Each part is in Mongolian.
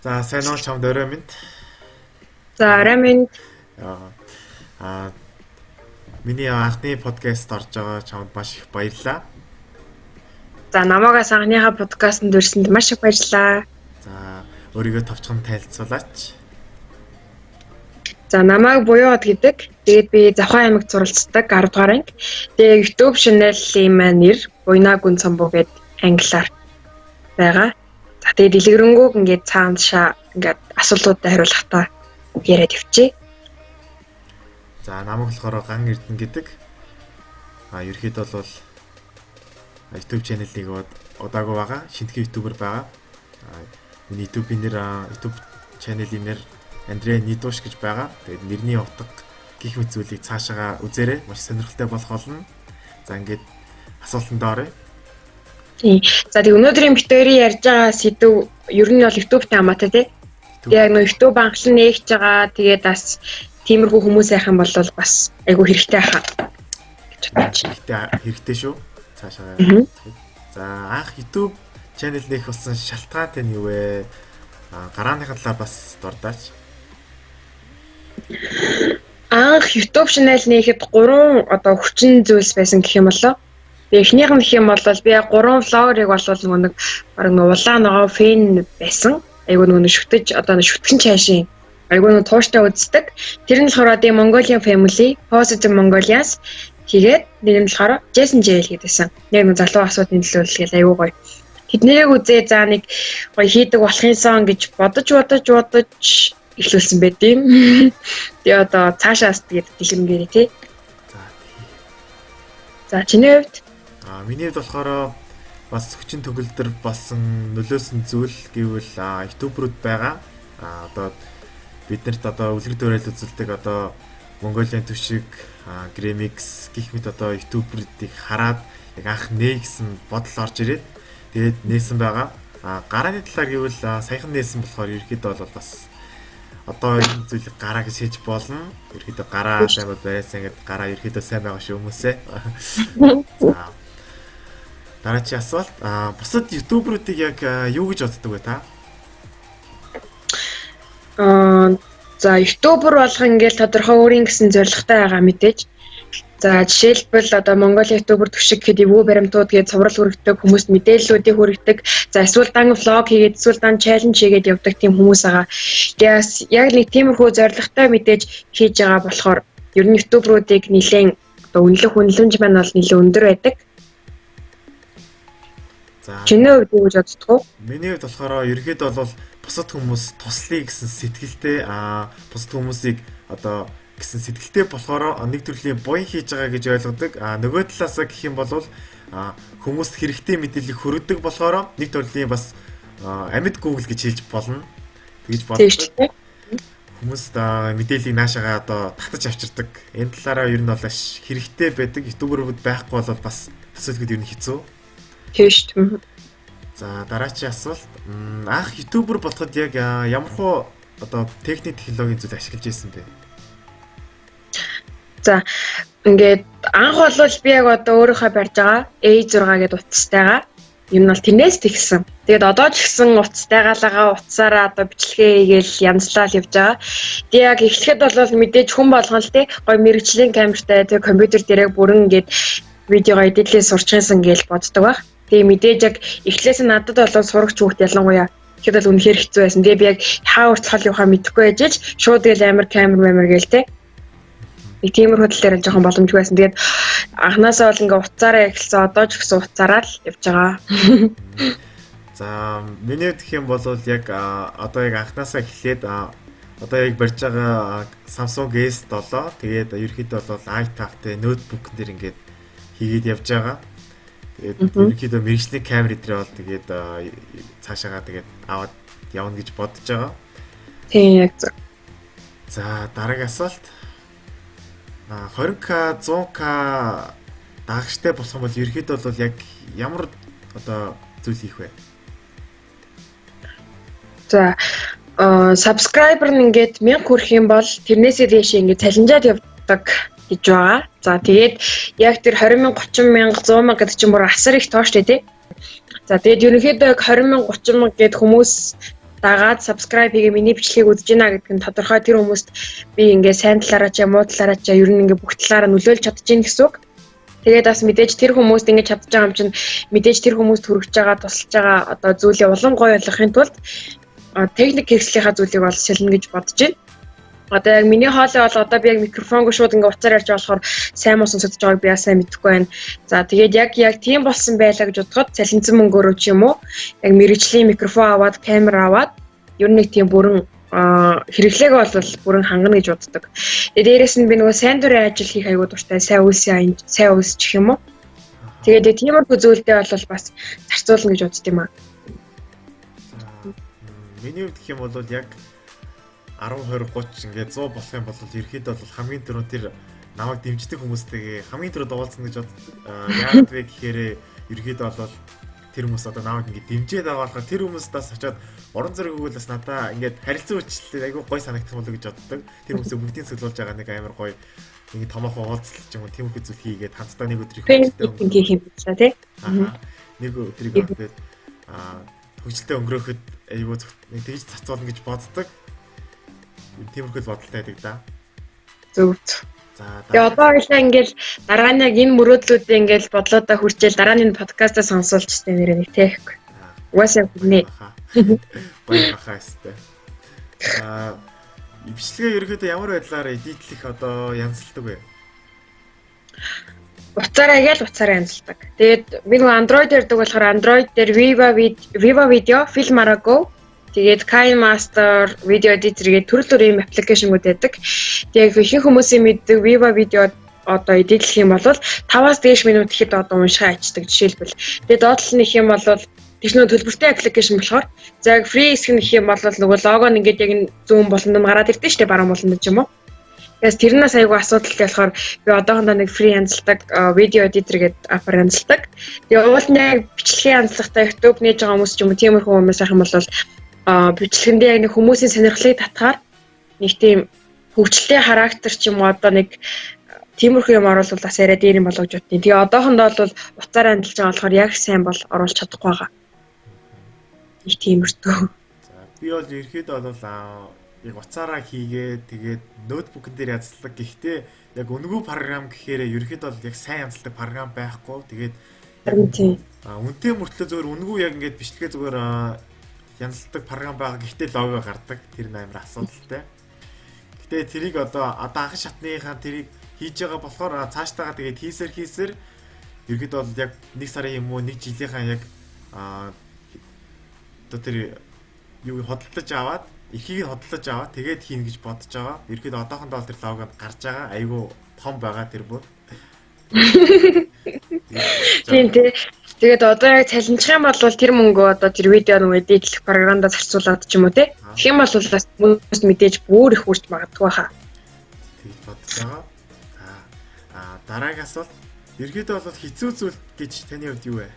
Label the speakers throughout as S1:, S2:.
S1: За сайн уу чамд өрөө минь.
S2: За арай минь
S1: Аа миний анхны подкаст орж байгаа чамд маш их баярлалаа.
S2: за намаагаас анхныхаа подкастт ирсэнд маш их баярлалаа.
S1: За өөрийгөө товчхон танилцуулаач.
S2: За намааг Буяод гэдэг. Тэгээд би Завхан аймагт суралцдаг 10 дугаар анги. Тэгээд YouTube channel-ийн маань нэр Буйна гүн цомбоо гэд англиар байгаа. За тэгээд дэлгэрэнгүй ингээд цаанашаа ингээд асуултуудад хариулахдаа яриад явчих.
S1: За намайг болохоор Ган Эрдэнэ гэдэг. Ерөөхдөө бол YouTube channel-ийг удаагүй байгаа. Шинэхэн YouTuber байгаа. Миний YouTube channel-ийн нэр Андрей Нидуш гэж байгаа. Тэгээд нэрний утга гих мэт зүйлийг цаашаага үзээрэй. Маш сонирхолтой болох болно. За ингээд асуултанд оръё.
S2: Тийм. За тэг өнөөдрийн битүүрийн ярьж байгаа сэдв ер нь бол YouTube-тэй хамаатай тий. Яг нөө YouTube анхлан нээгч байгаа. Тэгээд бас тиймэрхүү хүмүүс байх юм бол бас айгүй хэрэгтэй хаа гэж бодож байна.
S1: Хэрэгтэй шүү. Цаашаа. За анх YouTube channel нэх болсон шалтгаан тань юу вэ? Гарааныхаа талаар бас дурдаач.
S2: Анх YouTube channel нээхэд 3 одоо хүчин зүйлс байсан гэх юм болоо. Эхнийх нь гэх юм бол би 3 vlogger-ыг бол нэг бараг улаан ногоо фэн байсан. Айгүй нэг шүтэж одоо шүтгэн чайшин айгүй нэг тууштай үздэг. Тэр нь болохоор The Mongolian Family, Positive Mongolians тэгээд нэг нь болохоор Jason Jail гэдээсэн. Яг нэг залуу асуудын төлөөлөл айгүй гоё. Тэднийг үзээ за нэг гоё хийдэг болохын сон гэж бодож эхлүүлсэн байт юм. Тэгээ одоо цаашаас тэгээд дэлгэрэнгээр тий. За чиний хувьд
S1: миний хувьд болохоор бас хүчин төгөлдөр болсон нөлөөсөн зүйл гэвэл ютуберүүд байгаа. Одоо биднэрт одоо үлгэр дуурайл үзүүлдэг одоо Mongolian түшиг, Gremix гэх мэт одоо ютуберүүдийг хараад яг анх нээ гэсэн бодол орж ирээд тэгээд нээсэн байгаа. Гарааны талаар гэвэл саяхан нээсэн болохоор ерөөхдөө бол бас одоо энэ зүйлийг гараа гэж хийж болно. Ерөөхдөө гараа сайн байсан гэдэг гараа ерөөхдөө сайн байгаа шүү хүмүүсээ. За дараагийн асуулт. Бусад ютуберуудыг яг юу гэж боддог вэ та?
S2: За ютубер болох ингээл тодорхой өөрийн гэсэн зорилготой байгаа мэдээж. За жишээлбэл одоо Монголын ютубер түшиг гэхэд эвгүй баримтууд гээд цуврал хүргэдэг хүмүүст мэдээллүүдийг хүргэдэг. За эсвэл дан влог хийгээд эсвэл дан чаленж хийгээд явдаг тийм хүмүүс байгаа. Тэгээс яг нэг тиймэрхүү зорилготой мэдээж хийж байгаа болохоор ер нь ютуберуудыг нэлээд одоо үнэлэмж маань бол нэлээд өндөр байдаг.
S1: За
S2: чиний хувьд юу гэж боддог вэ?
S1: Миний хувьд болохоор ерөөхдөө бол бусад хүмүүс туслая гэсэн сэтгэлтэй бусад хүмүүсийг одоо гэсэн сэтгэлтэй болохоор нэг төрлийн буян хийж байгаа гэж ойлгодог. Нөгөө талаасаа гэх юм бол хүмүүст хэрэгтэй мэдээлэл хүргэдэг болохоор нэг төрлийн бас амьд Google гэж хэлж болно. Тэгж боддог. Хүмүүст мэдээллийг наашаага одоо татаж авчирдаг. Энэ талаараа ер нь бол хэрэгтэй байдаг. Ютуберүүд байхгүй бол бас төсөөлөхөд ер нь хэцүү.
S2: Тийм шүү.
S1: За дараагийн асуулт. Анх ютубер болоход яг ямархуу одоо техник технологийн зүйл ашиглаж ирсэн бэ?
S2: За ингээд анх бол би яг одоо өөрийнхөө барьж байгаа A6 гэдэг утастайгаа юм бол тэрнээс тэгсэн. Тэгээд одоо ч гэсэн утастайгаалаа утсаараа одоо бичлэгээ хийгээл янзлал явж байгаа. Тэг яг эхлэхэд бол мэдээж хүн болгон л те гоё мэрэгжлийн камертай тэг компьютер дээрээ бүрэн ингээд видеого эдитлээ сурчихсан гэж боддог баг. Тэгээ мэдээж яг эхлээс нь надад бол сурагч хүүхд ялангуяа ихэд бол үнэхээр хэцүү байсан. Тэгээ би яг хаа уртхал явахаа мэдэхгүй яжж шууд тэгэл амар камер гээл те. Нэг тиймэрхүү талаар жоохон боломжгүй байсан. Тэгээд анхнаасаа бол ингээ уцаараа эхэлсэн. Одоо ч гэсэн уцаараа л явж байгаа.
S1: За миний хувьд гэх юм бол яг одоо яг анхнаасаа эхлээд одоо яг барьж байгаа Samsung S7 тэгээд ерөөхдөө бол iPad-тэй ноутбук дээр ингээд хийгээд явж байгаа. Тэгээд ерөөхдөө мэргэжлийн камер дээр бол тэгээд цаашаага тэгээд аваад явна гэж бодож байгаа.
S2: Тийм яг зөв.
S1: За дараагийн асуулт. 20k 100k дагагчтай болох юм бол ерөөхдөө бол яг ямар одоо зүйл хийх вэ?
S2: За subscriber нь ингээд 1000 хүрэх юм бол тэрнээсээ дээш ингээд цалинжаад явдаг гэж байгаа. За тэгээд яг тэр 20,000, 30,000, 100,000 гэдэг чинь бүр асар их тооштой тий. За тэгээд ерөнхийдөө яг 20,000, 30,000 гэдэг хүмүүс дагаад subscribe хийгээ миний бичлэгийг үзэж байна гэдг нь тодорхой тэр хүмүүст би ингээд сайн талаараа ч муу талаараа ч ер нь ингээд бүх талаараа нөлөөлж чадчихээн гэсэн үг. Тэгээд бас мэдээж тэр хүмүүст ингэж чадж байгаа юм чинь мэдээж тэр хүмүүст хүрэж байгаа тусалж байгаа одоо зүйлээ улам гоё болгохын тулд техник хэрэгслийнхаа зүйлийг бол шилнэ гэж бодож байна. Одоо яг миний хоолой бол одоо би яг микрофонг шууд ингээ уцаар ярьж болохоор сайн муу сонсогдож байгааг би ясаа мэдэхгүй байна. За тэгээд яг тийм болсон байлаа гэж бодоход цалинзан мөнгөөрөө ч юм уу яг мэрэгжлийн микрофон аваад камер аваад ер нь нэг тийм бүрэн хэрэглээг бол бүрэн хангана гэж боддог. Тэгээд дээрэс нь би нөгөө сайн дурын ажил хийх аягүй дуртай, сайн үйлсчих юм уу. Тэгээд тиймэрхүү зүйлдээ бол бас зарцуулна гэж бодд юм аа.
S1: Миний хувьд гэх юм бол яг 10 20 30 ингээд 100 болох юм бол ерөөхдөө бол хамгийн түрүүнд тэр намайг дэмждэг хүмүүстэйгээ хамгийн түрүүнд уулзна гэж боддог. Яагаад вэ гэхээр ерөөхдөө бол тэр хүмүүс одоо намайг ингээд дэмжиж байгаа болохоор тэр хүмүүстээс очиод уран зургийг өгүүлээс надаа ингээд харилцан үйлчлэлээр айгүй гой санагдах болов гэж боддог. Тэр хүмүүсээ бүгдийг цуглуулж байгаа нэг амар гоё ингээд томоохон уулзлах юм тиймэрхүү зүйл хийгээд хамтдаа нэг өдрийг
S2: хийх юм байна тий.
S1: Нэг өдрийг ингээд хөгжилтэй өнгөрөөхөд айгүй нэг тэгж цацуулна гэж боддог. Тиймэрхүү бодолтой байдаг да.
S2: Зөв. За тэгээ одоо ингээл дараа нь яг энэ мөрөөдлүүдээ ингээл бодлоодоо хүрчээл дараа нь подкастаа сонсуулж тээ нэрээ нэг тех. Угаасаа бүгнээ.
S1: Баяр хаа өстэй. Бичлэгээ ерөөхдөө ямар байдлаар эдитлэх одоо янзлдаг вэ?
S2: Уцаараа янзлдаг. Тэгээд би нөгөө Android ярьдаг болохоор Android дээр Viva Video, Filmora.go тэгээд KineMaster, Video Editor гээд төрөл аппликейшнүүд байдаг. Тэгээд ихэнх хүмүүсийн мэддэг Viva Video одоо эдитлэх юм бол 5-аас дээш минут ихэд одоо уншихаа ачдаг жишээлбэл. Тэгээд доотлол нь их юм бол технологи төлбөртэй аппликейшн болохоор за яг free хэсэг нэх юм бол нөгөө лого нь ингээд яг зүүн болонд нь гараад ирдэ штэ баруун болонд ч юм уу. Тэгээс тэрнээс айгүй асуудалтай болохоор би одоохондоо нэг free янзлдаг Video Editor гэдэг аппаар янзлдаг. Тэгээд уул нь яг бичлэгийн янзлахтай YouTube нээж байгаа хүмүүс ч юм уу тиймэрхүү хүмүүс ах юм бол бичлэгэндээ яг нэг хүмүүсийн сонирхлыг татгаар нэг тийм хөгжилтэй характер ч юм уу одоо нэг тиймэрхүү юм оруулбал бас арай дээр юм болоо гэж бодтیں۔ Тэгээ одоохондоо бол уцаар хандалж байгаа болохоор яг сайн бол оруулж чадахгүй байгаа. Их тиймэрхүү.
S1: За би бол ерөөхдөө бол яг уцаараа хийгээд тэгээд ноутбукн дээр язлаг. Гэхдээ яг үнэгүй програм гэхээр ерөөхдөө бол яг сайн янзлдаг програм байхгүй. Тэгээд үнэтэй мөртлөө зөвөр үнэгүй яг ингээд бичлэгээ зөвөр янзлдаг програм байгаа. Гэхдээ лого гардаг. Тэр нь амар асуудалтай. Гэхдээ тэрийг одоо анхан шатныхаа тэрийг хийж байгаа болохоор цаашдаа тэгээд хийсэр ерөөхдөө бол яг 1 сарын юм уу 1 жилийнхаа яг одоо тэр юу хөдөлж аваад эхийг нь хөдөлж аваад тэгээд хийнэ гэж бодож байгаа. Ерөөхдөө одоохондоо тэр логонд гарч байгаа. Айгу том байгаа тэр бүр.
S2: Тийм тий. Тэгээд одоо яг цалинжих юм бол тэр мөнгөө одоо тэр видео нөгөө эдитлэх програмдаа зарцуулаад ч юм уу тий. Тэгэх юм бол бас хүмүүс мэдээж бүр их хүрч магадгүй хаа.
S1: Тэгж бодож байгаа. Дараагийн асуулт. Ерөөдөө бол хэцүү зүйл гэж таны хувьд юу вэ?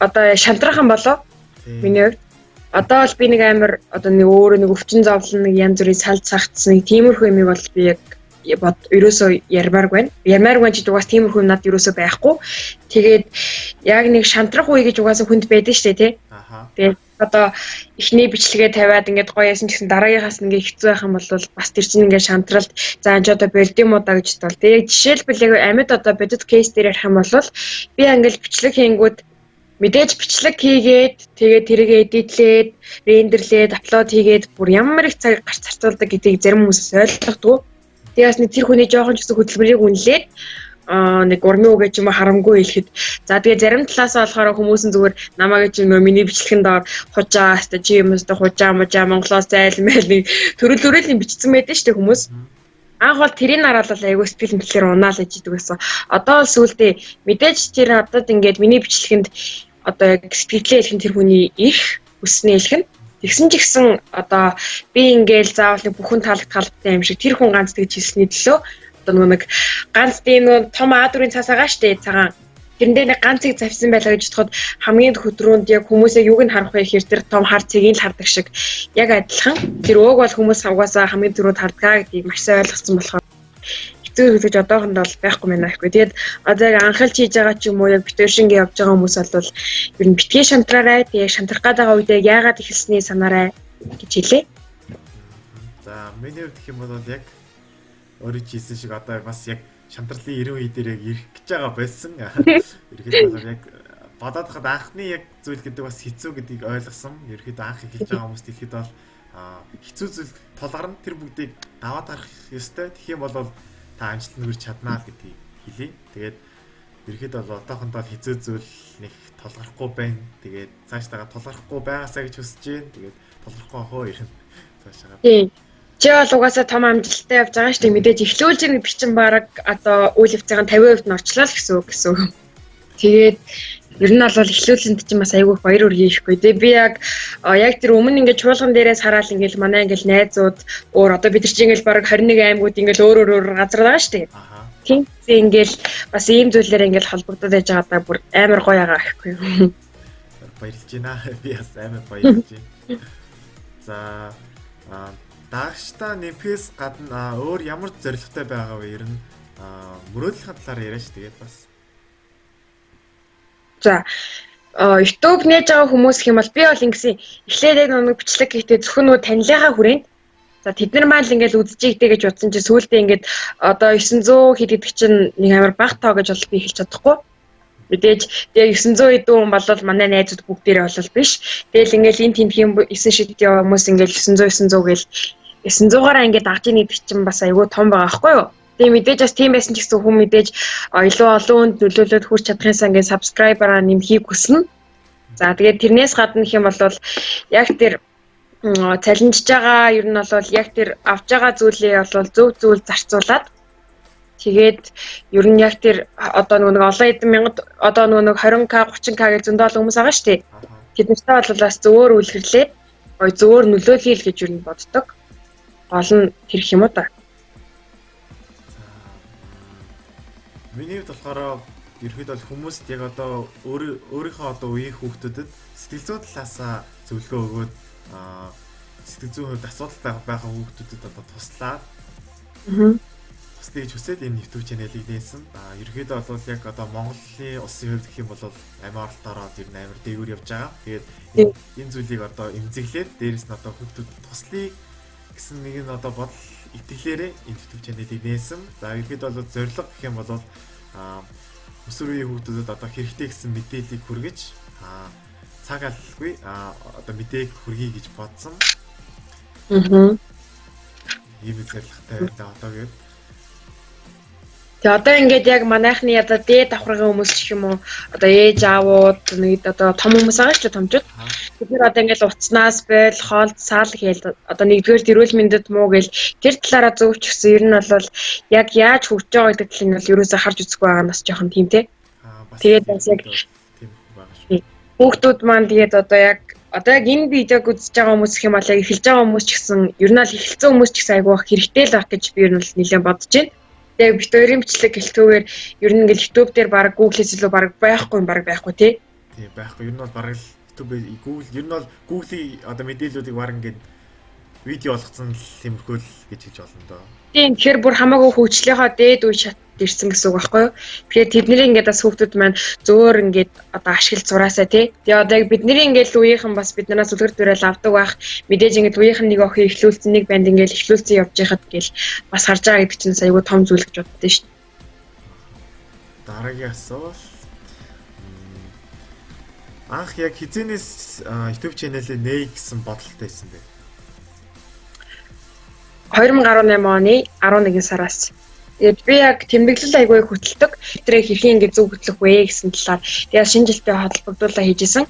S2: Одоо шантрахын болоо. Миний хувьд. Одоо бол би нэг амар одоо нэг өөрөө нэг өвчин зовлон нэг янз бүрийн салж сагтсан нэг тиймэрхүү юм бол би яг ерөөсөө ярмаар байна. Ярмаар гэнэ ч угаас тиймэрхүү над ерөөсөө байхгүй. Тэгээд яг нэг шантрах үе гэж угаасаа хүнд байдаг шүү дээ, тий. Тэгээд одоо эхний бичлэгээ тавиад ингээд гоё яасан гэсэн дараагийнхаас ингээд хэцүү байх юм бол бас тэр чинь ингээд шантралт за энэ ч одоо болдим уу да гэж бол. Тэгээд жишээлбэл яг амьд одоо бодит кейс дээр ярих юм бол би ингээд бичлэг хийнгүүд мэдээж бичлэг хийгээд тэгээд тэрийг эдитлээд, рендерлээд, апплод хийгээд бүр ямар их цаг гарч зарцуулдаг гэдгийг зарим хүмүүс ойлгохгүй. Тэгээс нэг тэр хүний жоохон ч гэсэн хөдөлмөрийг үнэлээд нэг урмын үг гэж юм харамгүй хэлэхэд за тэгээ зарим талаас болохоор хүмүүс нь зүгээр намаа гэж миний бичлэгэнд хужаа хэвээр чи юм өстө хужаа мужаа Монголоос зайлмэл нэг төрөл бичсэн байдаг шүү дээ хүмүүс. Анх бол тэрийг хараалал айгуу сэтгэл хөдлөлөөр унаал гэж идэг байсан. Одоо бол сүүлдээ мэдээж тэр одоо ингээд миний бичлэгэнд одоо яг сэтгэлээ хэлэх тэр хүний их өснөө хэлэх нь тэгсэн ч гэсэн одоо би ингээл заавал нэг бүхэн таалагдталтай юм шиг тэр хүн ганц тэгж хэлсний төлөө нэг ганц тийм том А4-ийн цаас байгаа штэ цагаан. Тэрэндээ нэг ганцыг завьсан байлаа гэж бодоход хамгийн хөдрөөнд яг хүмүүсээ юуг нь харах вэ гэхээр тэр том хар цэгийг л хардаг шиг яг адилхан. Тэр өөг бол хүмүүс угаасаа хамгийн түрүүнд хардгаа гэдгийг маш сайн ойлгосон болохоор хэцүү хэцүү гэж одоохондоо бол байхгүй мэнэ ихгүй. Тэгээд одоо яг анхаалж хийж байгаа ч юм уу яг битүүр шингээ явж байгаа хүмүүс бол ер нь битгий шантраарай. Тэгээд шантрах гээд байгаа үедээ яагаад ихэлсний санаарай гэж хэлээ.
S1: За миний хувьд гэх юм бол яг өөрөө хийсэн шиг одоо бас яг шантралын 90 үе дээр яг ирэх гэж байгаа байсан. Ерөнхийдөө бол яг бодоод хахад анхны яг зүйл гэдэг бас хэцүү гэдгийг ойлгосон. Ерөнхийдөө анх эхэлж байгаа хүмүүст хэлэхэд бол хэцүү зүйл тулгарна тэр бүгдийг даваад гарах ёстой. Тэгэх юм бол та амжилт нүрч чаднаа л гэдгийг хэлье. Тэгээд ерөнхийдөө бол одоохондоо хэцүү зүйл нэг тулгарахгүй байна. Тэгээд цаашдаа тулгарахгүй байгаасаа гэж хүсэж байна. Тэгээд тулгарахгүй хөө ирнэ. Цаашаа.
S2: Тийм. Чи бол угаасаа том амжилттай явж байгаа шүү дээ. Мэдээж эхлүүлжийн бичин баг одоо үйл явцын 50% нь орчлоо л гэсэн үг. Тэгээд ер нь бол эхлүүлсэнд чинь бас айгүй их баяр үргээ ихгүй. Тэгээ би яг тэр өмнө ингээд чуулган дээрээс хараад ингээд манай ингээд найзууд өөр одоо бид нар чинь ингээд баг 21 аймагуд ингээд өөр газар байгаа шүү дээ. Тийм ингээд бас ийм зүйлээр ингээд холбогдоод байж байгаадаа бүр амар гоё байгаа ихгүй.
S1: Баярлж байна. Би бас амар баярлж байна. За даагчдаа нэмхээс гадна өөр ямар зорилготой байгаа вэ? Ер нь мөрөөдлийн талаар яриа ш. Тэгээд бас
S2: за YouTube нээж байгаа хүмүүс гэх юм бол би бол ингэсэн эхлээд яг нэг бичлэг хийхдээ зөвхөн нөгөө танилынхаа хүрээнд за тэд нар маань л ингээд үзчихийгтэй гэж бодсон чинь сүүлдээ ингээд одоо 900 хэд гэдэг чинь нэг амар бага тоо гэж бол би хэлж чадахгүй. Мэдээж тэгээ 900 хэдэн хүн болвол манай найзууд бүгдээрээ бол биш. Тэгэл ингээд энэ тэмдгийн 9 шидтэй хүмүүс ингээд 900 гэл 900-аараа ингээд дагж ийн гэдэг чинь бас айгүй том байгаа байхгүй юу? Тэгээ мэдээж бас тийм байсан ч гэсэн хүн мэдээж илүү олон хүнд нөлөөлөд хүрч чадахынсаа ингээд subscriber-аа нэмхийг хүснэ. За тэгээд тэрнээс гадна гэх юм бол яг тэр цалинжж байгаа ер нь бол яг тэр авж байгаа зүйлээ бол зөв зүйл зарцуулаад тэгээд ер нь яг тэр одоо нэг олон хэдэн мянгад одоо нэг 20k 30k гэж зөндөө олон хүмүүс байгаа шүү дээ. Тэднэртэй бол бас зөөр үлгэрлээд зөөр нөлөөлъе л гэж ер нь боддог. Гол нь тэр их юм уу та.
S1: Миний хувьд болохоор ерөөд бол хүмүүст яг одоо өөрийнхөө одоо үеийн хүүхдүүдэд сэтгэл зүйн талаасаа зөвлөгөө өгөөд сэтгэл зүйн хувьд асуудалтай байгаа хүүхдүүдэд одоо туслаад туслая гэж хүсээд энэ YouTube channel-ыг нээсэн. Ерөөдөө бол яг одоо Монголын улсын хувьд гэх юм бол амин оролт ороод ер нь амар дээгүүр явж байгаа. Тэгээд энэ зүйлийг одоо эмзэглээд дээрэс нь одоо хүүхдүүд туслая гэсэн нэг нь одоо бодол итгэлээрээ энэ YouTube channel-ыг нээсэн. За ерөөдөө бол зорилго гэх юм бол өсвөр үеийн хүүхдүүдэд одоо хэрэгтэй гэсэн мэдээллийг хүргэж цаг алгүй одоо мэдээг хүргэе гэж бодсон. Ийм зорилготой байна одоо гээд. Тэгээ одоо ингээд яг манайхны одоо дээд давхаргын хүмүүс ч юм уу одоо ээж аавууд нэг одоо том хүмүүс байгаа шүү дээ томчууд. Бид нар одоо ингээд уцснаас байл хоолд саал гээл одоо нэгдүгээр эрүүл мэндэд муу гээл тэр талаараа зөвч гэсэн ер нь бол яг яаж хөгжиж байгаа гэдэг талыг нь бол ерөөсөө харж үзэхгүй байгаа нас жоохон тийм те. Тэгээд бас яг хүүхдүүд маань тэгээд одоо яг энэ видеог үзэж байгаа хүмүүс гэх юм бол яг эхэлж байгаа хүмүүс ч гэсэн ер нь л эхэлсэн хүмүүс ч гэсэн айгүй их хэрэгтэй л байх гэж би ер нь нэлээд бодож байна. Яг бит хоёрын бичлэг гэлтүүгээр ер нь ингээл YouTube дээр баг Google-с илүү баг байхгүй тий. Тийм байхгүй. Ер нь бол баг л YouTube Google ер нь бол Google-ийн одоо мэдээллүүдийг баг ингээд видео болгоцсон тиймэрхүү л гэж хэлж болно доо. Тийм тэгэхээр бүр хамаагүй хөгжлийнхаа дээд үе шат ирсэн гэсэн үг байхгүй юу? Тэгэхээр тэдний ингээд бас хүүхдүүд маань зөөр ингээд одоо ашиглаж зураасаа тий. Тэгээ одоо яг бидний ингээд үеийнхэн бас биднээс үлгэр дуурайл авдаг байх. Мэдээж ингээд үеийнхэн нэг охин эхлүүлсэн нэг банд ингээд эхлүүлсэн явж байхад гээл бас харж байгаа гэдэг чинь айгүй том зүйл гэж боддоо шүү дээ. Дараагийн асуулт. Анх яг хизэнээс YouTube channel-ийг нээ гэсэн бодолтой байсан бэ? 2018 оны 11 сараас. Тэгээд би яг тэмдэглэл айгүй хөтэлдэг. Тэрийг хэрхэн ингэ зөв хөтлөх вэ гэсэн талаар тэгээд шинэ жилдээ холбогдуулаа хийжсэн.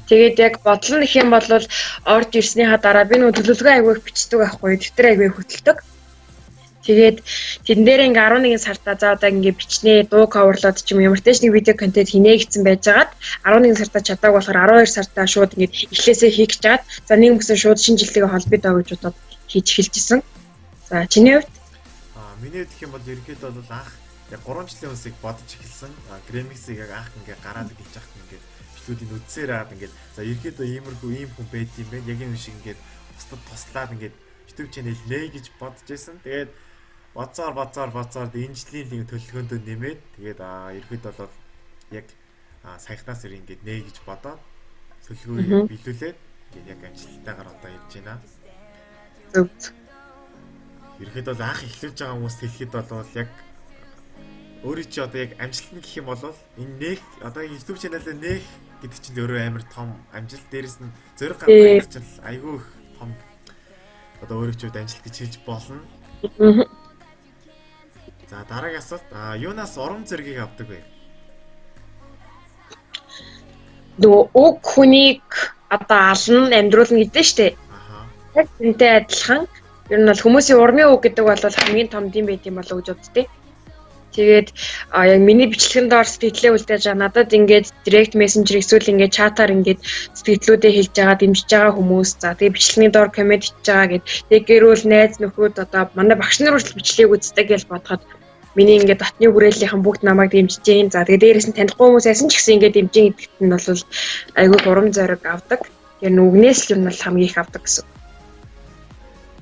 S1: Тэгээд яг бодол нь их юм бол орж ирснийхаа дараа би нөгөө төлөвлөгөө айгүй бичдэг байхгүй. Тэр айгүй хөтэлдэг. Тэгээд тэн дээр ингээ 11 сартаа за одоо ингээ бичнээ дуу coverлоод ч юм ямар ч нэг видео контент хийнэ гэсэн байжгаад 11 сартаа чадааг болохоор 12 сартаа шууд ингээ эхлээсээ хийх гэж чад. За нэг мөсөн шууд шинэ жилдээ холбогдоо гэж бодоод хийж эхэлжсэн. За чиний хувьд? Миний хувьд гэх юм бол ерөнхийдөө бол анх яг 3 жилийн өмнөөсийг бодож эхэлсэн. Гремиксийг яг анх ингээ гараад эхэлж байхад ингээ бичлүүдийн үдсээр аваад ингээ за ерөнхийдөө иймэрхүү ийм хүн байд юм байна. Яг юм шиг ингээ бусдад туслаад ингээ YouTube channel нээ гэж бодож байсан. Тэгээд базар дэнжлийн төлөвлөгөөндөө нэмээд тэгээд ерөөд бол яг саяхнаас ер ингээд нэ гэж бодоод төлөвлөгөө биелүүлээд ингээд яг амжилттайгаар одоо явж байна.
S2: Зөв.
S1: Ерөөд бол анх эхлүүлж байгаа хүмүүст хэлэхэд бол яг өөрийн чи одоо яг амжилт гэх юм бол энэ нэх одоо YouTube channel-аа нэх гэдэг чинь өөрөө амар том амжилт, дээрэс нь зориг гаргах чинь айгүй их том одоо өөрийн чивд амжилт гэж хэлж болно. За дараагийн асуулт юунаас урам зоригийг авдаг вэ?
S2: Нөгөө уг хүнийг одоо ална, амьдруулна гэдэг нь шүү дээ. Яг энтэй адилхан ер нь бол хүмүүсийн урмын үг гэдэг бол хамгийн том дэм байт юм болоо гэж боддتي. Тэгээд яг миний бичлэгэнд ор сэтгэлээ үлдээж байгаа надад ингээд direct messenger эсвэл ингээд чатаар ингээд сэтгэлдлүүдээ хэлж байгаа дэмжиж байгаа хүмүүс. За тэгээд бичлэгийн дор коммент хийж байгаа гэд. Тэгээд гэрүүл найз нөхөд одоо манай багш нар хүртэл бичлэгийг үздэг гэж бодоход миний ингээд дотны хүрээлийнхэн бүгд намайг дэмжиж जैन. За тэгээд дээрээс нь танихгүй хүмүүс ясан ч гэсэн ингээд дэмжин гэдэгт нь бол айгүй урам зориг авдаг. Тэгээд нүгнээс л юм бол хамгийн их авдаг гэсэн.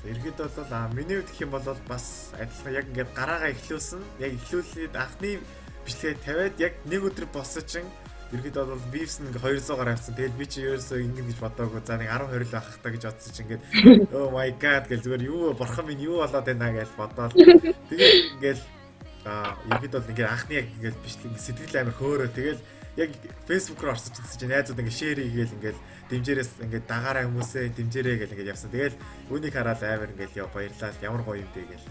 S1: Ерхэд бол миний хувьд гэх юм бол бас адилхан яг ингээд гараагаа эхлүүлсэн. Яг эхлүүлээд анхны бичлэгээ тавиад яг нэг өдөр болсон чинь ерхэд бол views нь 200 гараа авсан. Тэгэл би чи ерөөсөө ингэн гэж бодоагүй. За нэг 10 20 л авах та гэж бодсон чинь ингээд oh my god гэл зүгээр юу бурхан минь юу болоод байна гэж бодоод тэгээд ингээд ерхэд бол ингээд анхны яг ингээд бичлэг сэтгэл амар хөөрөө тэгэл яг Facebook руу орсож чинь найзууд ингээд share хийгээл ингээд дэмжээрээс ингээд дагаараа хүмүүсээ дэмжээрэй гэл ингээд явсан. Тэгэл үүнийг хараад амар ингээд яа баярлалаа ямар гоё юм бэ гэл.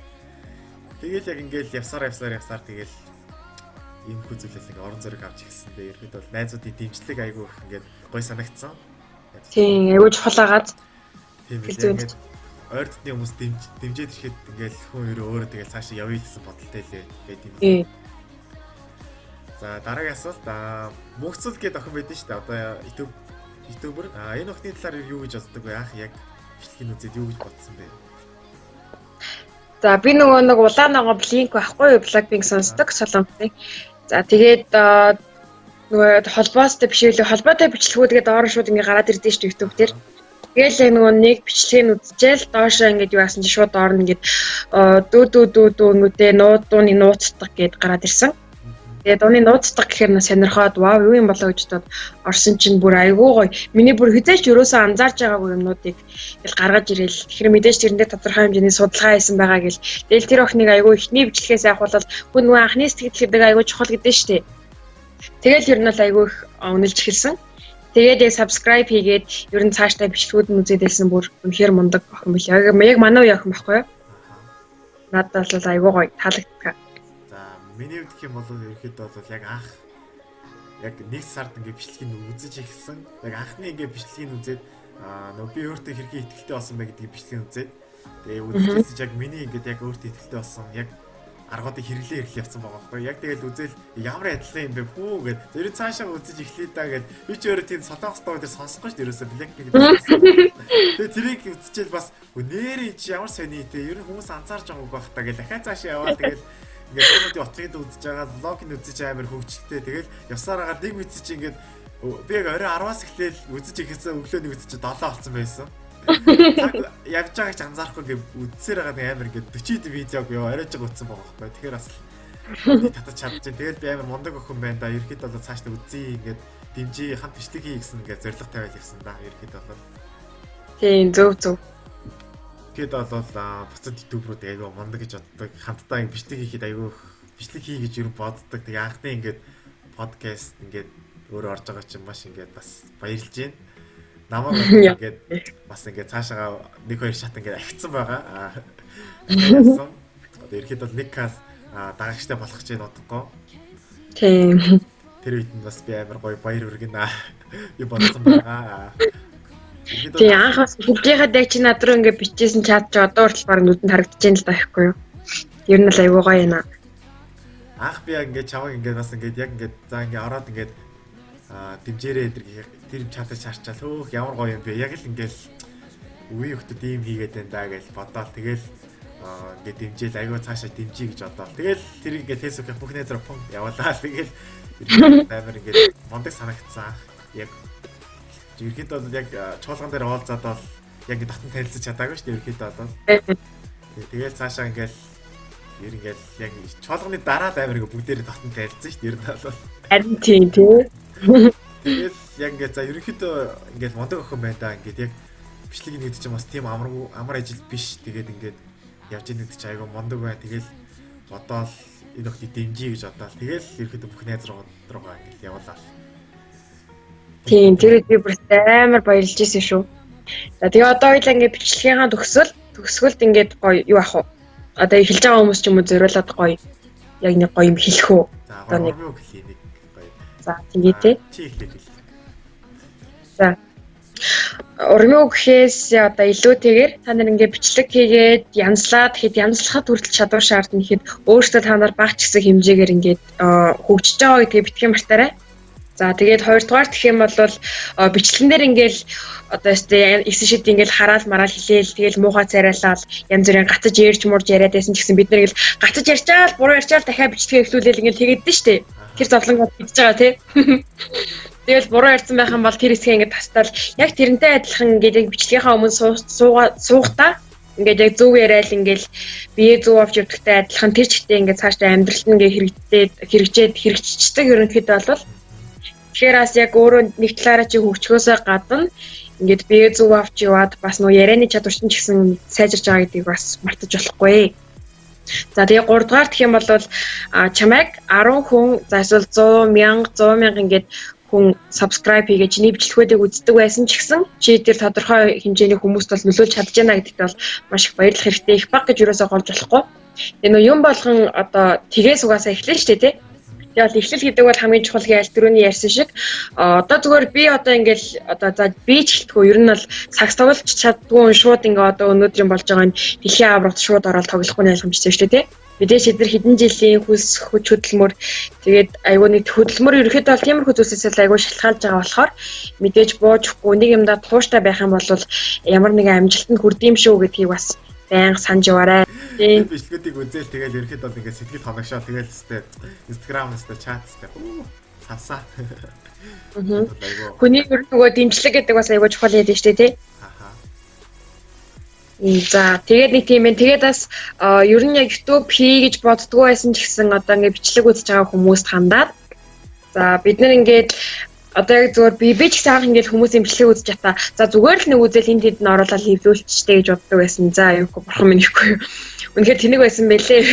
S1: Тэгэл яг ингээд явсаар тэгэл ийм хүү зүйлээс ингээд орон зориг авч ирсэн. Тэгээ ерхэд бол найзуудын дэмжлэг айгүй их ингээд гоё санагдсан.
S2: Тийм айгүй чухал агаад.
S1: Тийм ингээд ойр дотны хүмүүс дэмжиж ирэхэд ингээд хүн өөрөө тэгэл цаашаа явъя гэсэн бодолтой лээ гэдэг юм. За дараагийн асуулт мөнхцөл гэдэг охин байдэн шүү дээ. Одоо YouTuber энэ охины талаар юу гэж боддог вэ? Анх яг бичлэгийг үзээд юу гэж бодсон бэ?
S2: За би нөгөө нэг улаан ногоо Blink байхгүй юу? Blackpink сонсдог солонгосын. За тэгээд нөгөө холбоостой биш үү? Холбоотой бичлэгүүдгээд орон шууд ингээ гараад ирдэ шүү дээ YouTube дээр. Тэгэл нөгөө нэг бичлэгийг үзчихэл доошоо ингээд юу яасан чи шууд орно ингээд дүү ингэдэ нууцны нууцдаг гэд гараад ирсэн. Тэгээд ууны нууцдаг гэхээр нь сонирхоод вау юу юм болоо гэж бодоод орсон чинь бүр айгүй гоё. Миний бүр хизээч ерөөсөө анзаарч байгаагүй юмнуудыг тэгэл гаргаж ирээл. Тэгэхээр мэдээж тэрэндээ тодорхой хэмжээний судалгаа хийсэн байгаа гэл. Тэгэл тэр охиныг айгүй ихний бичлэгээс авахвал хүн нөгөө анхны сэтгэл гэдэг айгүй чухал гэдэг нь шүү дээ. Тэгэл ер нь бол айгүй их үнэлж эхэлсэн. Тэгээд яг subscribe хийгээд ер нь цаашдаа бичлэгүүд нь үзээд байсан бүр үнэхээр мундаг охин билээ. Яг манай үе охин байхгүй юу? Надад бол айгүй гоё таалагддаг.
S1: Миний хувьд гэх юм бол ерөөхдөө бол яг анх яг нэг сард ингээд бичлэгийг үзэж эхэлсэн. Яг анхны ингээд бичлэгийг үзээд нөгөө би өөртөө хэрхэн ихтэй болсон бэ гэдгийг бичлэгийг үзээд тэгээ үзчихсэн яг миний ингээд яг өөртөө ихтэй болсон яг аргуудыг хэрэглээ явсан байгаа байхгүй. Яг тэгэл үзэл ямар адилхан юм бэ хүү гэд зөв цаашаа үзэж эхлэе даа гэд би ч өөрөө тийм солонгос дуу дээр сонсохгүй шүү дээ ерөөсөө Blackpink гэдэг. Тэгээ тэрийг үзчихэл бас нэрээ чи ямар сони те ер нь хүмүүс анзаарч байгаагүй байх та гэл дахиад цаашаа яваад тэгэл ингээд хүмүүсийн утгыг үзэж байгаа, влогийг үзэж амар хөвгчтэй. Тэгэл явсаар агаад нэг мэдсэн чи ингээд би яг орой 10-аас эхлээл үзэж ихсэн өглөөний үзэж 7 болсон байсан. Явж байгааг ч анзаарахгүй ингээд үзсээр байгаа нэг амар ингээд 40 видеог ёо оройж байгаа утсан байгаа байхгүй. Тэгэхээр бас татаж чадчих. Тэгэл би амар мундаг охин байна да. Ерхэд бол цаашдаа үзье ингээд дэмжиж хамт бичлэг хий гэсэн ингээд зориг тавиал ирсэн да. Ерхэд бол.
S2: Тийм зөв.
S1: Тэгэд бол буцаад YouTube-руу айгүй мундаг гэж боддог. Хамтдаа бичлэг хийхэд айгүй бичлэг хий гэж юу боддог. Тэгээ анхны ингээд подкаст ингээд өөрөө орж байгаа чинь маш ингээд бас баярлж байна. Намайг ингээд бас ингээд цаашаа 1-2 шат ингээд ахицсан байгаа. Яасан. Одоо ирэхэд бол нэг кас дагагчтай болох гэж бодохгүй.
S2: Тийм.
S1: Тэр үед нь бас би амар гоё баяр хүргэнэ. Би бодсон байгаа.
S2: Тэгээ анхаас бүгдийнхээ дэг чи над руу ингээд бичсэн чат чи одоо хүртэл баг нүдэнд харагдаж байна л байхгүй юу? Ер нь л айгүй гоё юм аа.
S1: Анх би ингээд чаваг ингээд бас ингээд яг ингээд за ингээд ороод ингээд дэмжээрээ тэр чатаж харчаал хөөх ямар гоё юм бэ? Яг л ингээд үе хөлтөд ийм хийгээд байна да гэж бодоод тэгэл ингээд дэмжээл айгүй цаашаа дэмжиж гэж бодоод тэгэл тэр ингээд Facebook-ийн бүх найзраа пом явуулаа тэгэл амар ингээд мондөг санагдсан. Яг ерхэд бол яг чуулган дээр оолзаад бол яг татан танилцаж чадаагүй шүү дээ ерхэд бол. Тэгэл цаашаа ингээл Ер ингээл яг чуулганы дараа л амар ингээ бүгдээрээ татан тайлцсан шүү дээ. Ер нь бол.
S2: Харин тийм тий.
S1: Тэгээд яг ингээ за ерөнхийдөө ингээл мондог охин байна да. Ингээд яг бичлэг нэгдэж чинь бас тийм амар ажил биш. Тэгээд ингээд явж ийн гэдэг чинь айгаа мондог байна. Тэгэл бодоол энэ охтыг дэмжиж гэж бодоол. Тэгэл ерөнхийдөө бүх найз руугаа ингээл явуулаа.
S2: Тийм тэр би бүр амар баярлж ирсэн шүү. За тэгээ одоо хоёлаа ингээ бичлэгийнхаа төгсгөлд ингээд гоё юу ах вэ? Одоо эхэлж байгаа хүмүүс ч юм уу зориулаад гоё яг нэг гоё юм хэлэх үү?
S1: Одоо нэг гоё.
S2: За тэгээ тий.
S1: Чи хэлээ хэл.
S2: За урмыг гэхээс одоо илүүтэйгээр та нар ингээ бичлэг хийгээд янзлаад тэгэхэд янзлахад хүртэл чадвар шаардна гэхэд өөрөөсөө та нар баг ч гэсэн хэмжээгээр ингээд хөгжиж байгаа гэдгийг битгий мартаарай. За тэгээд хоёрдугаар гэх юм бол бичлэгэн дээр ингээл одоо өстэй ихсэн шид ингээл хараал мараал хэлээл тэгэл муухай царайлал янз бүрийн гацаж ярьж мурж яриад байсан ч гэсэн бид нар ингээл гацаж ярьчаал буруу ярьчаал дахиад бичлэгээ эхлүүлээл ингээл тэгээд штэ. Тэр зовлонгод бийж байгаа тий. Тэгэл буруу ярьсан байх юм бол тэр хэсгээ ингээд тастаал яг тэрнтэй адилхан ингээд бичлэгийнхаа өмнө суугатаа ингээд яг зөв яриад ингээл бие зөв авч явдагтай адилхан тэр чигтээ ингээд цаашдаа амьдралт нь ингээд хэрэгжчихдэг ерөнхийдөө бол тэгэхээр бас яг өөрөө нэг талаараа чи хөгжөхөөсөө гадна ингээд бие зөв авч яваад бас нөө ярианы чадварч нь ч гэсэн сайжирч байгаа гэдгийг бас мартаж болохгүй. За тэгээ 3 дугаар гэх юм бол чамайг 10 хүн за эсвэл 100 мянга ингээд хүн subscribe хийгээд чиний бичлэгүүдийг үздэг байсан ч гэсэн чи тэр тодорхой хэмжээний хүмүүст бол нөлөөлж чадж байна гэдэгт бол маш их баярлах хэрэгтэй. Их баг гэж юусоо голж болохгүй. Энэ юм болгон одоо тгээс угаасаа эхлэн штэ тий. Тэгэл эхлэл гэдэг бол хамгийн чухал гэж түрүүний ярьсан шиг одоо зүгээр би одоо ингээл одоо за би ч хэлтгүү ер нь бол цагс тоглож чаддгүй шууд ингээ одоо өнөөдрийн болж байгаа нь дэлхийн аврагт шууд ороод тоглохгүй ойлгомжтой шүү дээ тий. Мэдээж эдгээр хэдэн жилийн хүс хөдөлмөр тэгээд айгүй нэг хөдөлмөр ерөөхдөө бол тиймэрхүү зүйлсээс айгүй шалтгаалж байгаа болохоор мэдээж буужхгүй нэг юмдаа тууштай байх юм бол ямар нэгэн амжилтанд хүрдэм шүү гэдгийг бас байнга санаж яваарай.
S1: Тийм бичлэгүүдийг үзэл тэгэл ерөөхдөө бол ингээ сэтгэл хоногшоо тэгэл өстэй Instagram өстэй чат өстэй цавсаа.
S2: Хүний нөгөө дэмжлэг гэдэг бас айгүй чухал байдаг шүү дээ тий. За тэгээд нэг тийм ээ. Тэгээд бас ер нь яг YouTube хий гэж боддгоо байсан ч гэсэн одоо ингээ бичлэг үзэж байгаа хүмүүст хандаад за бид нар ингээд одоо яг зүгээр би ч гэсэн ингээд хүмүүсийн бичлэг үзэж ята за зүгээр л нэг үзэл энэ тэнд нь оруулаад хевлүүлчихтэй гэж боддог байсан. За аюугүй бурхан минь ихгүй. Үнэхээр тэнэг байсан байлээ.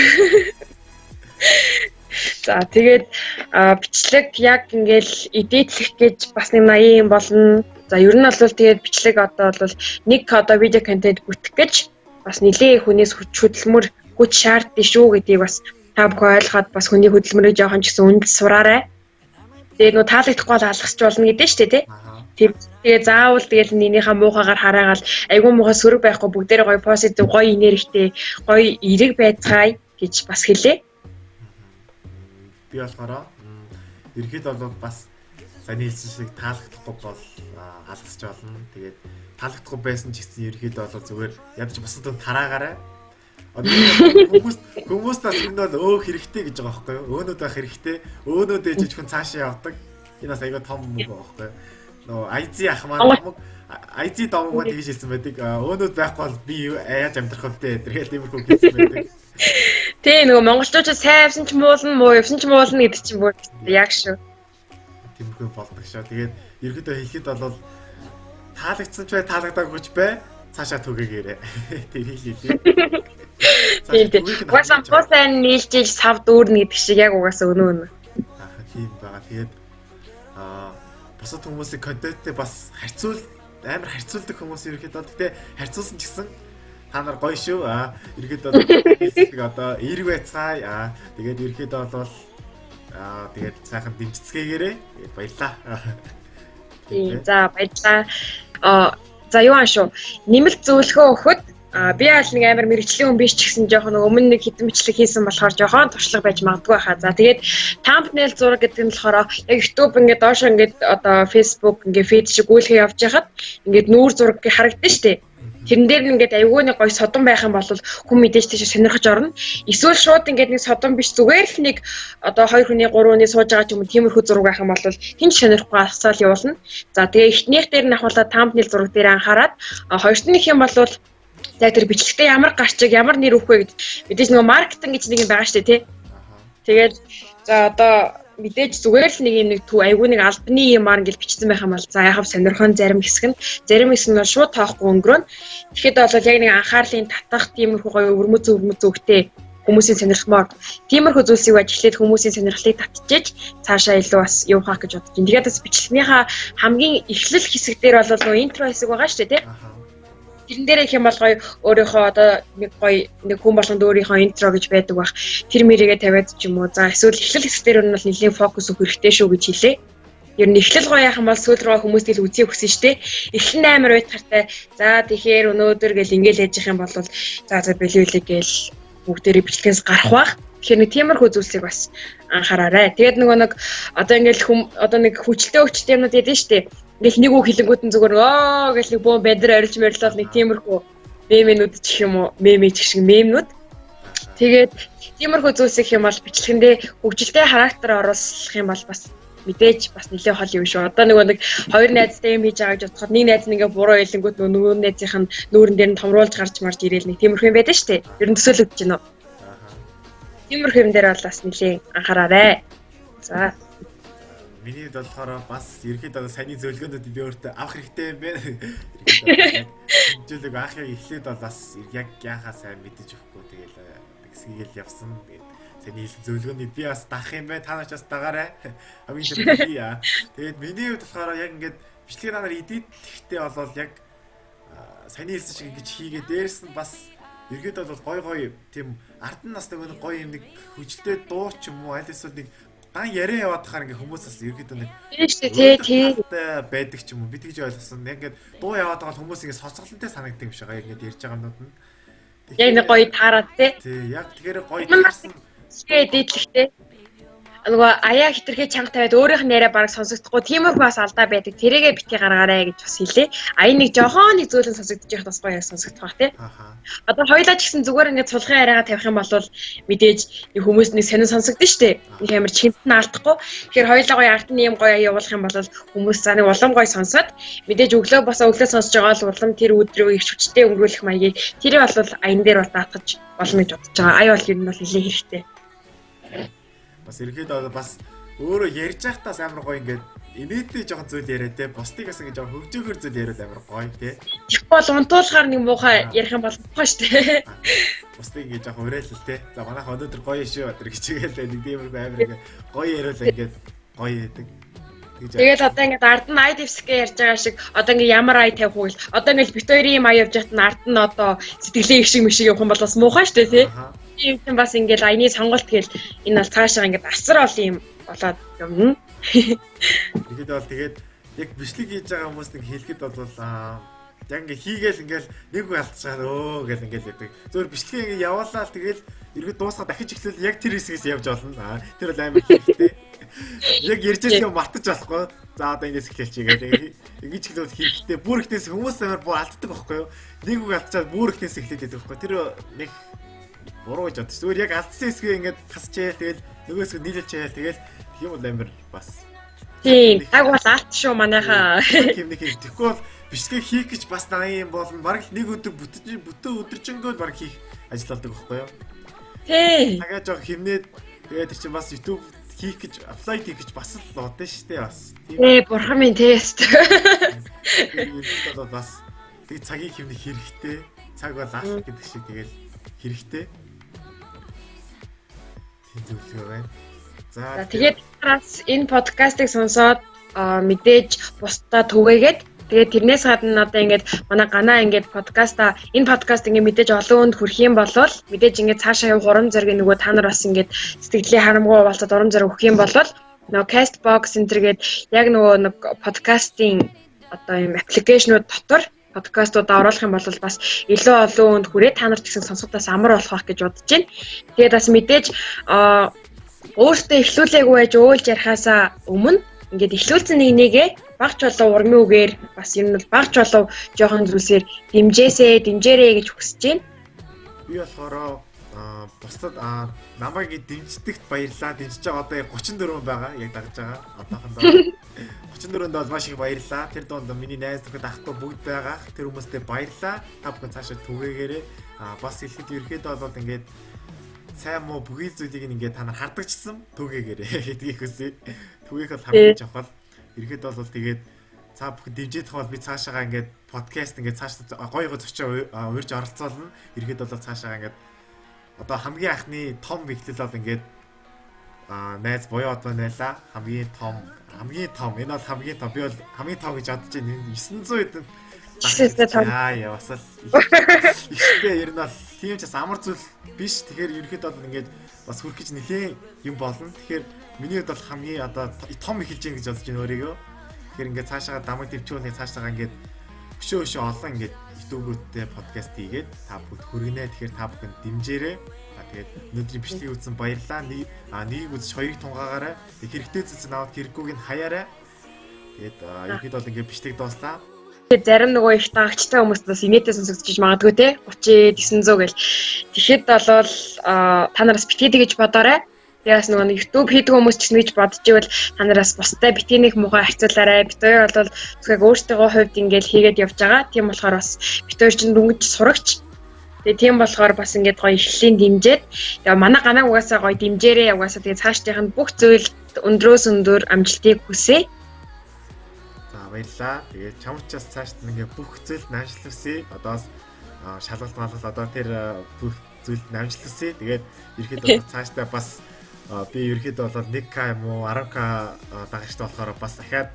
S2: За тэгээд бичлэг яг ингээл эдитлэх гэж бас нэг 80 юм болно. За ер нь бол тэгээд бичлэг одоо бол нэг одоо видео контент бүтэх гэж бас нэлээд хүнээс хөдөлмөр хүч шаарддаг шүү гэдгийг бас та бүхэн ойлгоход бас хүний хөдөлмөрийг жоохон ч гэсэн үнд сураарай. Тэгээд нөө таалагдахгүй бол алгасч болно гэдэг нь шүү дээ тий. Тэгээд заавал тэгэл нeenийхээ муухагаар хараагаал айгүй муухай сөрөг байхгүй бүгдээрээ гоё позитив гоё энергитэй гоё эрэг байцгаая гэж бас хэлээ.
S1: Би болохоор ерхэд бол бас саяны хэлсэн шиг таалагдахгүй бол алгасч болно. Тэгээд таалагдахгүй байсан ч гэсэн ерхэд бол зүгээр ядаж бусдад тараагаарай. Хүмүүстээс энэ бол хэрэгтэй гэж байгаа байхгүй юу? Өөнөд байх хэрэгтэй. Өөнөд ээж хүн цаашаа явдаг. Энэ бас айгаа том мөг байхгүй юу? Нөө IZ ах маань IZ давмаг тэгж хэлсэн байдаг. Өөнөд байхгүй бол би яаж амьдрах вэ? Тэргээл тиймэрхүү хэлсэн байдаг.
S2: Тэ нөгөө монголчууд сайвсан ч муулна, муу явсан ч муулна гэдэг чинь бүр яг шүү.
S1: Тиймэрхүү болдог шүү. Тэгээд ерөөдөө хэлэхэд бол таалагдсан ч бай, таалагдаагүй ч бай, цаашаа түгээгээрэй. Тэг хэлээ.
S2: Тийм. Угаасаа босаа нийлж сав дүүрнэ гэдэг шиг яг угаасаа өнөө.
S1: Тийм байгаа. Тэгээд босод хүмүүсийн контенттэй бас амар харьцуулдаг хүмүүс ерөөхдөө тэгтээ харьцуулсан ч гэсэн та нар гоё шүү. Ерөөхдөө одоо эерэг байцгаая. Тэгээд ерөөхдөө бол тэгээд сайхан дэмжицгээгээрэй. Тэгээд баярлаа.
S2: Тийм. За баярлаа. За юу аашуу. Нэмэлт зөвлөгөө өгөхөд би аль нэг амар мэрэгчлийн хүн биш ч гэсэн жоохон өмнө нэг хитэн бичлэг хийсэн болохоор жоохон туршлага байж магадгүй хаа. За тэгээд thumbnail зураг гэдэг нь болохоор яг YouTube ингээд доош ингээд одоо Facebook ингээд feed шиг гүйлгээ явж байхад ингээд нүүр зураг харагдана шүү дээ. Тэрэн дээр нь ингээд аягүй нэг гоё содон байх юм бол хүн мэдээж тийш сонирхож орно. Эсвэл шууд ингээд нэг содон биш зүгээр л нэг одоо 2 хүний 3 хүний сууж байгаа ч юм уу тиймэрхүү зураг байх юм бол хинч сонирхгүй асаал явуулна. За тэгээ эхнийх дээр нь ахуулаад thumbnail зураг дээр анхаарад хоёрт нь их юм бол За тэр бичлэгтээ ямар гарчиг, ямар нэр өгөх вэ гэж мэдээж нөгөө маркетинг гэж нэг юм байгаа шүү дээ тий. Тэгээд за одоо мэдээж зүгээр л нэг юм нэг төв айгүй нэг албаны юмар ингээл бичсэн байх юм бол за яхав сонирхон зарим хэсэг нь бол шууд тоохгүй өнгөрөөн. Тэгэхэд бол яг нэг анхаарлын татах тиймэрхүү гоё өрмөц өгтэй хүмүүсийн сонирхмоор тиймэрхүү зүйлсийг ажиглаад хүмүүсийн сонирхлыг татчихж цаашаа илүү бас явах гэж бодож байна. Тэгээд бас бичлэгнийхаа хамгийн эхлэл хэсэг дээр бол нөгөө интро хэсэг байгаа шүү дээ тий. Тэрэн дээр их юм бол гоё өөрийнхөө одоо нэг гоё нэг хүн болгонд өөрийнхөө интро гэж байдаг бах. Тэр мэрийгээ тавиад ч юм уу. За эсвэл эхлэл хэсэг дээр нь бол нэлийн фокус өгөх хэрэгтэй шүү гэж хэлээ. Ер нь эхлэл гоё яах юм бол сүүл рүү хүмүүс тэл үзье хүсэн штэ. Эхлэн амар уйтгартай. За тэгэхээр өнөөдөр гэл ингээл яж их юм бол за бэлүүлээ гэл бүгдээрээ бичлэгээс гарах бах. Тэгэхээр нэг тиймэрхүү зүйлсийг бас анхаараарай. Тэгээд нөгөө нэг одоо ингээл одоо нэг хүчтэй юмнууд яд нь штэ. Ингээл нэг үг хэлэнгүүт нь зүгээр гэл нэг бөө бэдэр орилж морилол нэг тиймэрхүү мемэнүүд ч юм уу мемэж шиг мемнүүд. Тэгээд тиймэрхүү зүйлс их юм бол бичлэгэндээ хөгжилтэй характер оруулах юм бол бас мэдээж бас нэлээд хол юм шүү. Одоо нэг хоёр найзтай юм хийж байгаа гэж бодоход нэг найз нь ингээ буруу хэлэнгүүт нөгөө найзынх нь нүүрэн дээр нь томруулж гарч марж ирээл нэг тиймэрхүү юм байдаг шүү дээ. Ер нь төсөөлөгдөж байна уу? Тиймэрхүү юм дээр бол бас нэлээд анхаараарай. За
S1: миний болохоор бас ерөөхдөө саяны зөвлөгөөнүүд би өөртөө авах хэрэгтэй юм байна. Хэмжүүлэг аахыг эхлээд бол бас яг яхаа сайн мэдэж өгөхгүй тэгэл тэгсгээл явсан. Саяны зөвлөгөөний би бас дах юм байна. Та нар ч бас дагаарай. Хамгийн түрүүний. Тэгээд миний хувьд болохоор яг ингээд бичлэгээ нараар эдитлэхдээ болвол яг саяны хэлсэн шиг ингэж хийгээ дээрс нь бас ерөөдөө бол гой тийм ард нь нас нэг гоё юм нэг хүчтэй дуу ч юм уу аль эсвэл нэг дан яриа яваад тахаар ингээ хүмүүс бас ерөөдөө нэг тий байдаг ч юм уу бид гэж ойлгосон. Яг ингээд дуу яваад байгаа хүмүүс ингээ соцголонтой санагддаг юм шиг байгаа. Яг ингээд ярьж байгаа юмнууд нь.
S2: Яг нэг гоё таараад тий.
S1: Тий яг тэгэхээр гоё таарсан.
S2: Дийдлэхтэй. Нөгөө аяа хитрхээ чанга тавиад өөрийнх нь яриа бараг сонсогдохгүй тиймэрхүү бас алдаа байдаг. Тэрийгэ битгий гаргаарай гэж бас хэлээ. Аяа нэг жохон нэг зүйлэн сонсогдож явах бас гоё яг сонсогдох бах тий. Одоо хоёулаа ч гэсэн зүгээр ингээд цулгын яриагаа тавих юм бол мэдээж нэг хүмүүс нэг сонин сонсогдсон шүү дээ. Нэг амар чихэнд нь алдахгүй. Тэгэхээр хоёулаа гоё ард нь юм гоё явуулах юм бол хүмүүс за нэг улам гоё сонсоод мэдээж өглөө сонсож байгаа л улам тэр өдрөө их хүчтэй өнгөрүүлэх маягийг тэрийг бол аян дээр бол даатгаж болно гэж бодож байгаа. Аяа бол ер нь бол нэлээд хэрэгтэй.
S1: Бас ерөөдөө бас өөрөө ярьж байхдаа амар гоё ингээд инээдтэй жоохон зүйл яриад те бусдыг бас ингээд жоохон хөгжөөгөр зүйл яриад амар гоё те.
S2: Их бол унтуулахаар нэг муухай ярих юм бол муухай шүү дээ.
S1: Бусдыг ингээд жоохон уриалал те. За манайх өнөөдөр гоё шүү өдөр хичээгээл нэг тиймэр амар ингээд гоё яриул ингээд гоё яадаг.
S2: Тэгэл одоо ингээд ард нь ай дэвсгээ ярьж байгаа шиг одоо ингээд ямар ай тавих уу гэл одоо ингээд бит хоёрын юм ай явж байхад нь ард нь одоо сэтгэлээ их шиг мишиг явах юм бол бас муухай шүү дээ тий. Тийм бас ингээд аяны сонголт гээл энэ бол цаашаа ингээд асар олон юм болоод юм.
S1: Тэгэхэд бол тэгээд яг бичлэг хийж байгаа хүмүүс нэг хэлэхэд бол яг ингээд хийгээл ингээд нэг үг алдчихад гэл ингээд яадаг. Зөвхөн бичлэгээ ингээд явуулаад тэгэл ерөөд дуусгаад дахиж эхлүүл яг тэр хэсгээс явж олно. Тэр бол амар хэрэгтэй. Яг ярьжсэн юм мартаж болохгүй. За одоо ингээс эхэлчихье. Ингэж хэлвэл хэрэгтэй. Бүр ихнээс хүмүүс амар бүр алддаг байхгүй юу? Нэг үг алдчихад бүр ихнээс эхлээд байдаг байхгүй. Тэр нэг буруу гэж бодчих. Зүгээр яг алдсан хэсгээ ингээд хасчээ. Тэгэл нөгөөс нь нийлүүлж чайл. Тэгэл тийм бол амар бас.
S2: Тийм. Яг бол алт шүү манайхаа.
S1: Тийм нэг юм. Тэгэхгүй бол бичлэг хийх гэж бас наа юм болно. Бараг нэг өдөр бүтэн өдөржингөө бараг хийх ажил болдог байхгүй юу?
S2: Тийм.
S1: Тагаа жоо хэмнээд тэгээд тэр чинь бас YouTube хийх гэж апплай хийх гэж бас л бодсон шүү дээ бас.
S2: Бурхан минь тест.
S1: Тэгээд бол бас тэг цагийг хэмнэх хэрэгтэй. Цаг бол алах гэдэг шиг тэгэл хэрэгтэй. Тийм зөвлөгөө байна. За
S2: тэгээд энэ подкастыг сонсоод мэдээж бусдаа түгээгээд тэгээд тэрнээс гадна одоо ингээд манай ганаа ингээд энэ подкаст ингээд мэдээж олон хүнд хүрэх юм бол мэдээж ингээд цаашаа явах урам зориг нөгөө та нар бас ингээд сэтгэлийн харамгүй болцоод урам зориг өгөх юм бол нөгөө Castbox энтергээд яг нөгөө нэг подкастын одоо юм аппликейшнууд дотор подкастуудаа оруулах юм бол бас илүү олон хүнд хүрээ та нарт гэсэн сонсогдоос амар болох байх гэж бодож байна. Тэгээд бас мэдээж өөртөө эхлүүлээгүй байж уйлж ярихаасаа өмнө ингээд эхлүүлсэн нэгээ багч болов урмын үгээр бас юм бол багч болов жоохон зүйлсээр дэмжээрэй гэж хүсэж байна.
S1: Би болохоор бусдад намайг дэмждэгт баярлалаа. Дэмжиж байгаа одоо 34 хүн байгаа. Яг дагж байгаа. Одоохондоо 34-нд бол маш их баярлалаа. Тэр донд миний найз нөхөд ахгүй бүгд байгаа. Тэр хүмүүстээ баярлалаа. Та бүхэн цаашаа түгээгээрэй. Бас хэлэхэд ерөөхдөө бол ингээд сайн муу бүхий зүйлийг ингээд та нар хардагчсан түгээгээрэй гэдгийг хүсье. Түгээх бол хамгийн чухал. Ерөөхдөө бол тэгээд цаа бүхэн дэмжиж байгаа бол би цаашаага ингээд подкаст ингээд цаашаа гоё зочоо урьж оролцоолно. Ерөөхдөө бол цаашаага ингээд одоо хамгийн анхны том бэхлэл бол ингээд найз боёо одоо найлаа. Хамгийн том энэ бол хамгийн том. Би бол хамгийн том гэж бодож байна. 900
S2: 900 том.
S1: Яа бас л ихтэй ер нь бол тийм ч бас амар зүйл биш. Тэгэхээр ерөөхдөө бол ингээд бас хүрх гэж нэлээ юм болно. Тэгэхээр миний хувьд бол хамгийн одоо том эхэлж гин гэж бодож байна өөрийгөө. Тэгэхээр ингээд цаашаа дамаг төвчүүлээ цаашаа ингээд өшөө олон ингээд YouTube-тэй подкаст хийгээд та бүхэн хүргэнэ. Тэгэхээр та бүхэн дэмжээрэй. Тэгээд өнөөдрийн бичлэгийг үзсэн баярлалаа. Нэг үзэж хоёрыг тунгаагаарай. Хэрэгтэй зүйлс наваад хэрэггүйг нь хаяарай. Тэгээд ерөөд бол ингээд бичлэг дууслаа.
S2: Тэгээд зарим нөгөө их дагагчтай хүмүүст бас инээдээ сонсогдож магадгүй те 30 900 гэл. Тэгэхэд болвол та нараас битгий гэж бодоорой. Тэгээс нөгөө YouTube хийдэг хүмүүс ч гэж бодож ивэл та нараас бусдаа битгий нэг муухай харьцуулаарай. Бид хоёр бол зөвхөн өөртөөгөө хувьд ингээд хийгээд явж байгаа. Тийм болохоор бас бид хоёр ч дүнгиж сурагч. Тэгээ тийм болохоор бас ингээд гоё ихлийн дэмжээд тэгээ манай ганаг угаасаа гоё дэмжээрээ угаасаа тэгээ цаашдынх нь бүх зүйлд өндрөөс өндөр амжилтыг хүсье.
S1: За баярлалаа. Тэгээ чамд ч бас цаашд ингээд бүх зүйлд наамжлал хүсье. Одоос шалгалт малгал одоо тэр бүх зүйлд наамжлал хүсье. Тэгээд ерөөхдөө цаашдаа бас би ерөөхдөө бол 1K юм уу 10K дагагчтай болохоор бас дахиад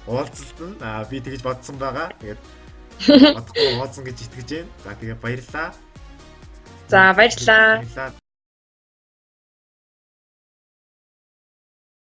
S1: уулзалтна. Би тэгж бодсон байгаа. Тэгээд бодохгүй уулзсан гэж итгэж байна. За тэгээ баярлалаа.
S2: За баярлалаа.